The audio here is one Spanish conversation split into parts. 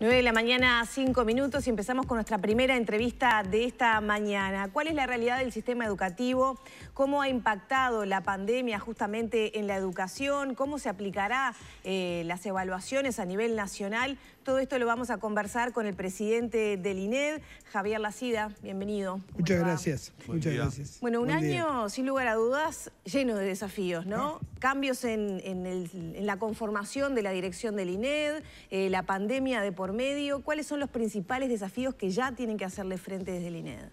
9 de la mañana, 5 minutos, y empezamos con nuestra primera entrevista de esta mañana. ¿Cuál es la realidad del sistema educativo? ¿Cómo ha impactado la pandemia justamente en la educación? ¿Cómo se aplicará las evaluaciones a nivel nacional? Todo esto lo vamos a conversar con el presidente del INED, Javier Lacida. Bienvenido. Muchas gracias. Muchas gracias. Bueno, un año, sin lugar a dudas, lleno de desafíos, ¿no? Cambios en la conformación de la dirección del INED, la pandemia de por medio. ¿Cuáles son los principales desafíos que ya tienen que hacerle frente desde el INED?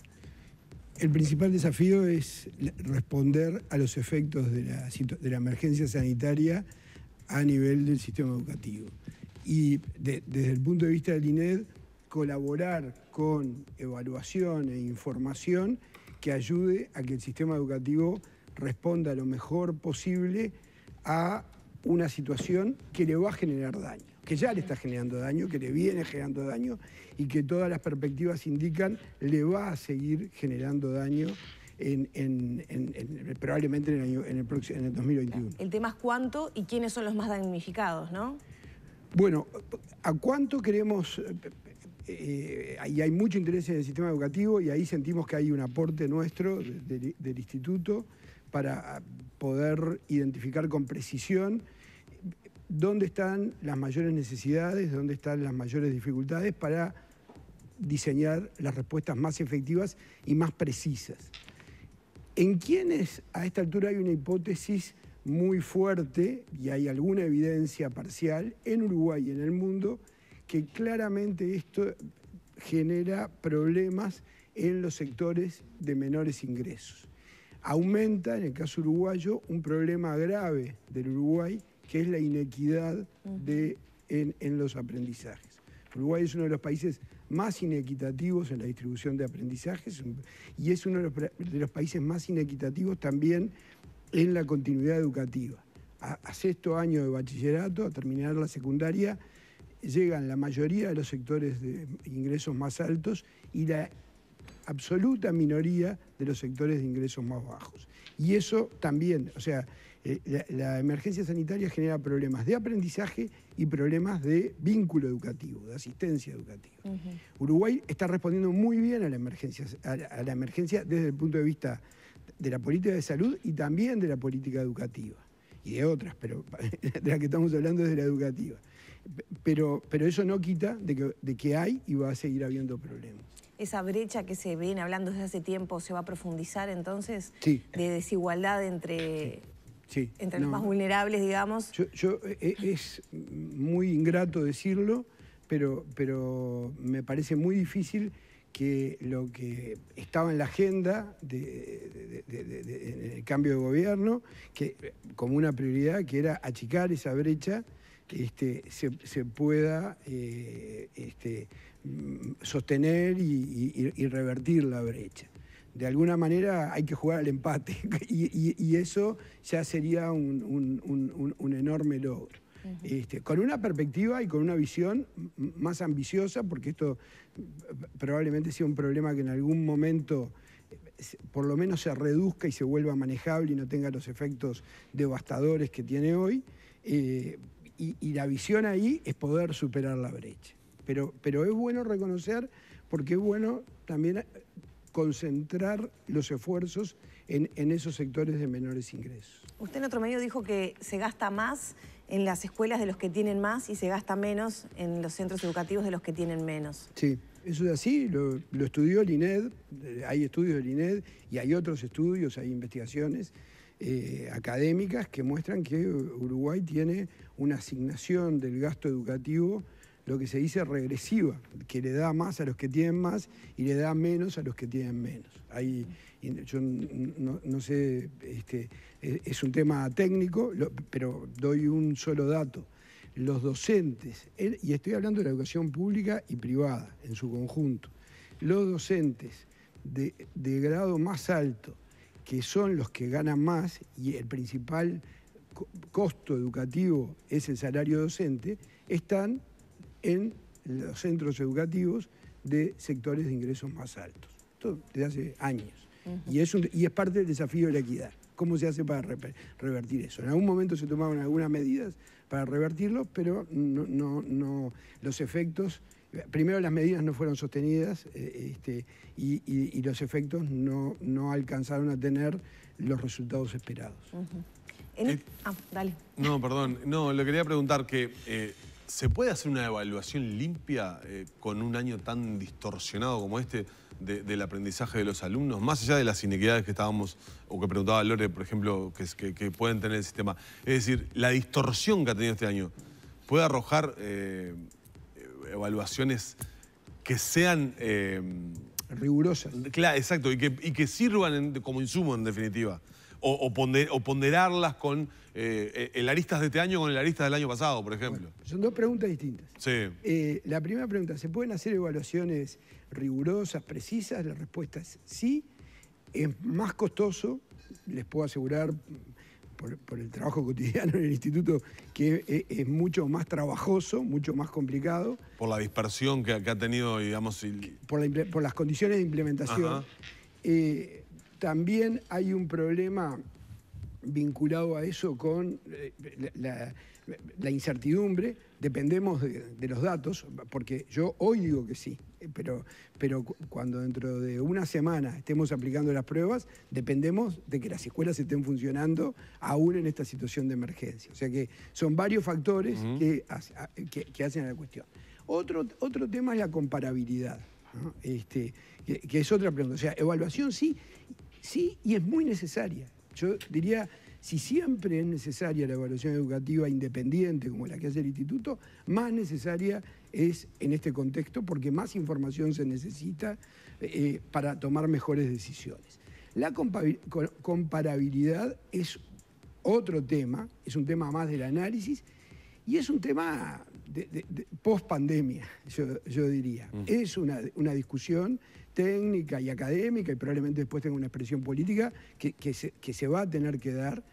El principal desafío es responder a los efectos de la emergencia sanitaria a nivel del sistema educativo. Y desde el punto de vista del INED, colaborar con evaluación e información que ayude a que el sistema educativo responda lo mejor posible a una situación que le va a generar daño, que ya le está generando daño, que le viene generando daño y que todas las perspectivas indican le va a seguir generando daño probablemente en el 2021. El tema es cuánto y quiénes son los más damnificados, ¿no? Bueno, ¿a cuánto queremos? Ahí hay mucho interés en el sistema educativo y ahí sentimos que hay un aporte nuestro del instituto para poder identificar con precisión dónde están las mayores necesidades, dónde están las mayores dificultades para diseñar las respuestas más efectivas y más precisas. En quienes a esta altura hay una hipótesis muy fuerte y hay alguna evidencia parcial en Uruguay y en el mundo que claramente esto genera problemas en los sectores de menores ingresos. Aumenta, en el caso uruguayo, un problema grave del Uruguay, que es la inequidad en los aprendizajes. Uruguay es uno de los países más inequitativos en la distribución de aprendizajes y es uno de los países más inequitativos también en la continuidad educativa. A sexto año de bachillerato, a terminar la secundaria, llegan la mayoría de los sectores de ingresos más altos y la absoluta minoría de los sectores de ingresos más bajos. Y eso también, o sea, la emergencia sanitaria genera problemas de aprendizaje y problemas de vínculo educativo, de asistencia educativa. Uruguay está respondiendo muy bien a la emergencia desde el punto de vista de la política de salud y también de la política educativa. Y de otras, pero de la que estamos hablando es de la educativa. Pero eso no quita de que hay y va a seguir habiendo problemas. ¿Esa brecha que se viene hablando desde hace tiempo se va a profundizar entonces? Sí. De desigualdad entre los más vulnerables, digamos. Es muy ingrato decirlo, pero me parece muy difícil que lo que estaba en la agenda del cambio de gobierno, que como una prioridad, que era achicar esa brecha, se pueda sostener y revertir la brecha. De alguna manera hay que jugar al empate y eso ya sería un enorme logro. Con una perspectiva y con una visión más ambiciosa, porque esto probablemente sea un problema que en algún momento por lo menos se reduzca y se vuelva manejable y no tenga los efectos devastadores que tiene hoy. Y la visión ahí es poder superar la brecha. Pero es bueno reconocer, porque es bueno también concentrar los esfuerzos en esos sectores de menores ingresos. Usted en otro medio dijo que se gasta más en las escuelas de los que tienen más y se gasta menos en los centros educativos de los que tienen menos. Sí, eso es así, lo estudió el INED, hay estudios del INED y hay otros estudios, hay investigaciones académicas que muestran que Uruguay tiene una asignación del gasto educativo, lo que se dice regresiva, que le da más a los que tienen más y le da menos a los que tienen menos. Yo no sé, es un tema técnico, pero doy un solo dato. Los docentes, y estoy hablando de la educación pública y privada en su conjunto, los docentes de grado más alto, que son los que ganan más y el principal costo educativo es el salario docente, están en los centros educativos de sectores de ingresos más altos. Esto desde hace años. Y es parte del desafío de la equidad. cómo se hace para revertir eso. En algún momento se tomaron algunas medidas para revertirlo, pero no los efectos, primero las medidas no fueron sostenidas y los efectos no alcanzaron a tener los resultados esperados. Dale. No, perdón. No, le quería preguntar que ¿se puede hacer una evaluación limpia con un año tan distorsionado como este del aprendizaje de los alumnos? Más allá de las inequidades que estábamos, o que preguntaba Lore, por ejemplo, que pueden tener el sistema. Es decir, la distorsión que ha tenido este año, ¿puede arrojar evaluaciones que sean rigurosas? Claro, exacto, y que sirvan como insumo, en definitiva. O ponderarlas con el aristas de este año con el aristas del año pasado, por ejemplo. Bueno, son dos preguntas distintas. Sí. La primera pregunta, ¿se pueden hacer evaluaciones rigurosas, precisas? La respuesta es sí. Es más costoso, les puedo asegurar, por el trabajo cotidiano en el instituto, que es mucho más trabajoso, mucho más complicado. Por la dispersión que ha tenido, digamos... Por las condiciones de implementación. También hay un problema vinculado a eso con la incertidumbre. Dependemos de los datos, porque yo hoy digo que sí, pero cuando dentro de una semana estemos aplicando las pruebas, dependemos de que las escuelas estén funcionando aún en esta situación de emergencia. O sea que son varios factores que hacen a la cuestión. Otro tema es la comparabilidad, ¿no? Que es otra pregunta. O sea, evaluación sí, y es muy necesaria. Yo diría, si siempre es necesaria la evaluación educativa independiente como la que hace el instituto, más necesaria es en este contexto porque más información se necesita para tomar mejores decisiones. La comparabilidad es otro tema, es un tema más del análisis y es un tema de post-pandemia, yo diría. Es una discusión técnica y académica, y probablemente después tenga una expresión política que se va a tener que dar.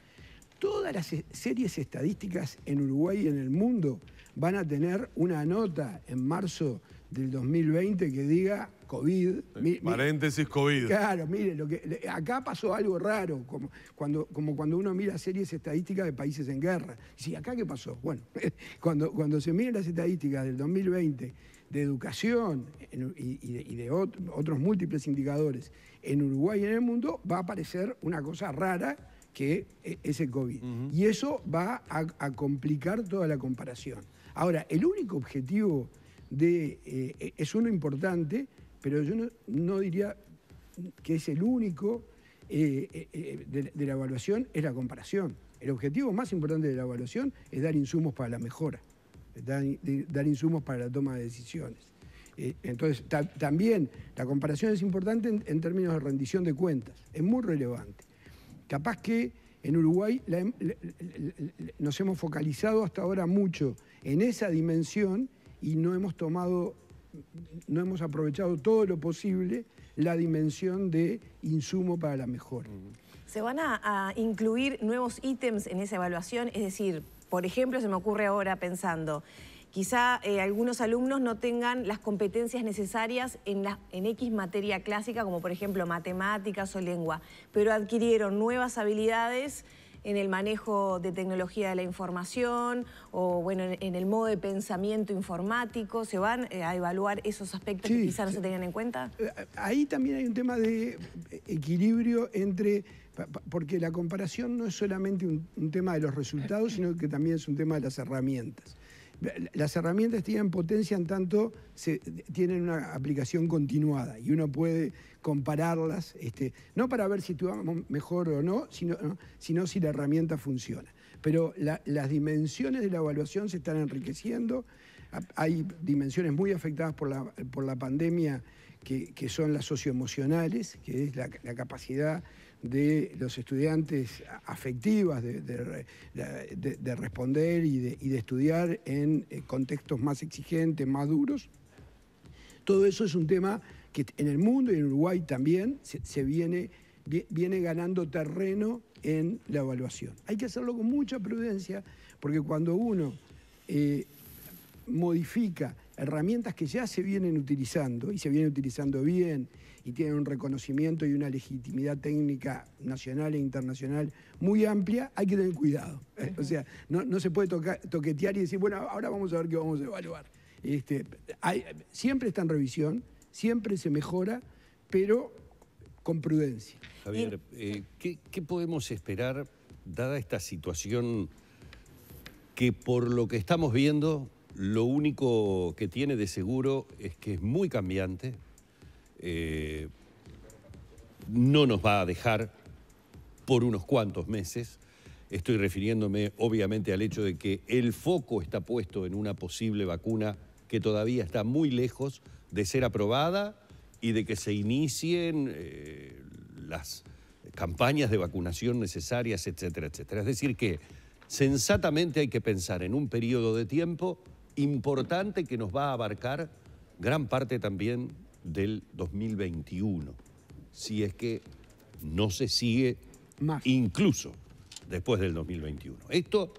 Todas las series estadísticas en Uruguay y en el mundo van a tener una nota en marzo del 2020 que diga COVID. Paréntesis COVID. Claro, mire, acá pasó algo raro, como cuando uno mira series estadísticas de países en guerra. Sí, ¿acá qué pasó? Bueno, cuando se miran las estadísticas del 2020 de educación y de otros múltiples indicadores en Uruguay y en el mundo, va a aparecer una cosa rara que es el COVID. Y eso va a complicar toda la comparación. Ahora, el único objetivo es uno importante, pero yo no diría que es el único de la evaluación, es la comparación. El objetivo más importante de la evaluación es dar insumos para la mejora, dar insumos para la toma de decisiones. Entonces, también la comparación es importante en términos de rendición de cuentas, es muy relevante. Capaz que en Uruguay nos hemos focalizado hasta ahora mucho en esa dimensión y no hemos aprovechado todo lo posible la dimensión de insumo para la mejora. ¿Se van a incluir nuevos ítems en esa evaluación? Es decir, por ejemplo, se me ocurre ahora pensando, quizá algunos alumnos no tengan las competencias necesarias en X materia clásica, como por ejemplo matemáticas o lengua, pero adquirieron nuevas habilidades en el manejo de tecnología de la información o bueno, en el modo de pensamiento informático. ¿Se van a evaluar esos aspectos que quizá no se tenían en cuenta? Ahí también hay un tema de equilibrio porque la comparación no es solamente un tema de los resultados, sino que también es un tema de las herramientas. Las herramientas tienen potencia en tanto tienen una aplicación continuada y uno puede compararlas, no para ver si actuamos mejor o no, sino si la herramienta funciona. Pero las dimensiones de la evaluación se están enriqueciendo. Hay dimensiones muy afectadas por la pandemia que son las socioemocionales, que es la capacidad de los estudiantes afectivas de responder y de estudiar en contextos más exigentes, más duros. Todo eso es un tema que en el mundo y en Uruguay también viene ganando terreno en la evaluación. Hay que hacerlo con mucha prudencia porque cuando uno modifica herramientas que ya se vienen utilizando, y se vienen utilizando bien, y tienen un reconocimiento y una legitimidad técnica nacional e internacional muy amplia, hay que tener cuidado. O sea, no se puede toquetear y decir, bueno, ahora vamos a ver qué vamos a evaluar. Siempre está en revisión, siempre se mejora, pero con prudencia. Javier, ¿qué podemos esperar, dada esta situación que por lo que estamos viendo, lo único que tiene de seguro es que es muy cambiante, no nos va a dejar por unos cuantos meses? Estoy refiriéndome obviamente al hecho de que el foco está puesto en una posible vacuna que todavía está muy lejos de ser aprobada y de que se inicien las campañas de vacunación necesarias, etcétera, etcétera. Es decir que sensatamente hay que pensar en un periodo de tiempo importante que nos va a abarcar gran parte también del 2021, si es que no se sigue incluso después del 2021. Esto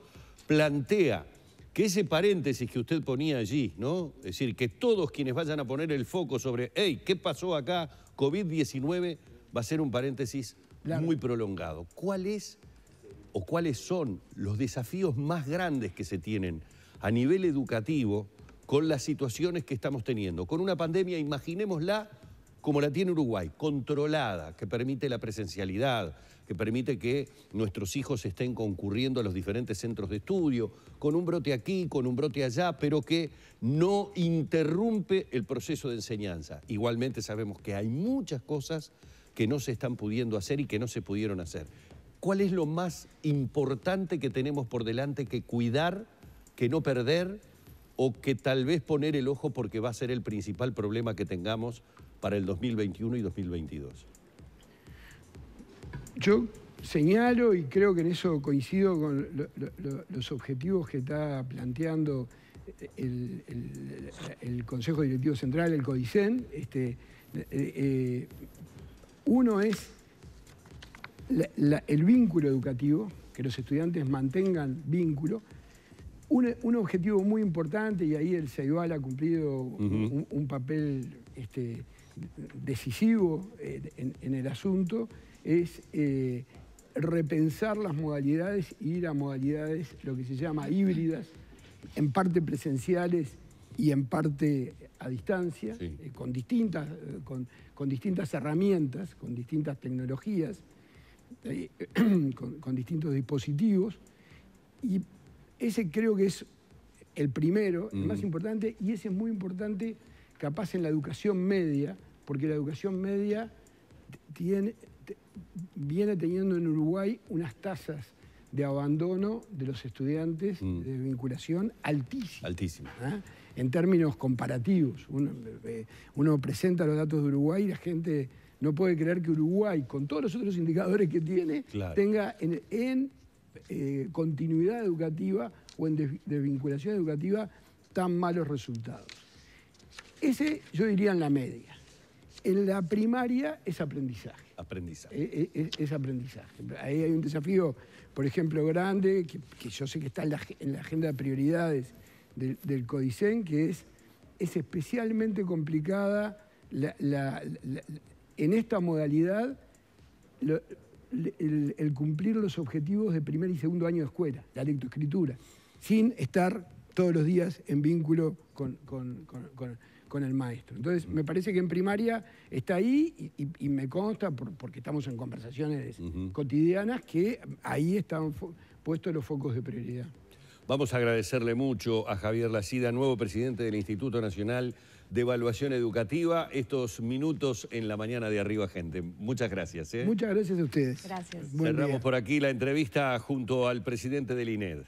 plantea que ese paréntesis que usted ponía allí, ¿no? Es decir, que todos quienes vayan a poner el foco sobre, hey, ¿qué pasó acá? COVID-19 va a ser un paréntesis muy prolongado. ¿Cuál es o cuáles son los desafíos más grandes que se tienen a nivel educativo con las situaciones que estamos teniendo? Con una pandemia, imaginémosla como la tiene Uruguay, controlada, que permite la presencialidad, que permite que nuestros hijos estén concurriendo a los diferentes centros de estudio, con un brote aquí, con un brote allá, pero que no interrumpe el proceso de enseñanza. Igualmente sabemos que hay muchas cosas que no se están pudiendo hacer y que no se pudieron hacer. ¿Cuál es lo más importante que tenemos por delante que cuidar, que no perder, o que tal vez poner el ojo porque va a ser el principal problema que tengamos para el 2021 y 2022? Yo señalo, y creo que en eso coincido con los objetivos que está planteando el Consejo Directivo Central, el CODICEN. Uno es el vínculo educativo, que los estudiantes mantengan vínculo. Un objetivo muy importante, y ahí el CEIBAL ha cumplido un papel decisivo en el asunto, es repensar las modalidades y ir a modalidades, lo que se llama híbridas, en parte presenciales y en parte a distancia, sí, con distintas herramientas, con distintas tecnologías, con distintos dispositivos. Y ese creo que es el primero, el más importante, y ese es muy importante capaz en la educación media, porque la educación media viene teniendo en Uruguay unas tasas de abandono de los estudiantes de vinculación altísimas. Altísimas. En términos comparativos. Uno presenta los datos de Uruguay y la gente no puede creer que Uruguay, con todos los otros indicadores que tiene, claro, tenga en continuidad educativa o en desvinculación educativa tan malos resultados. Ese yo diría en la media. En la primaria es aprendizaje. Aprendizaje. Es aprendizaje. Ahí hay un desafío, por ejemplo, grande, que yo sé que está en la agenda de prioridades del CODICEN, que es especialmente complicada en esta modalidad el cumplir los objetivos de primer y segundo año de escuela, la lectoescritura, sin estar todos los días en vínculo con el maestro. Entonces, me parece que en primaria está ahí y me consta, porque estamos en conversaciones cotidianas, que ahí están puestos los focos de prioridad. Vamos a agradecerle mucho a Javier Lacida, nuevo presidente del Instituto Nacional de Evaluación Educativa, estos minutos en la mañana de Arriba Gente. Muchas gracias. Muchas gracias a ustedes. Gracias. Cerramos por aquí la entrevista junto al presidente del INED.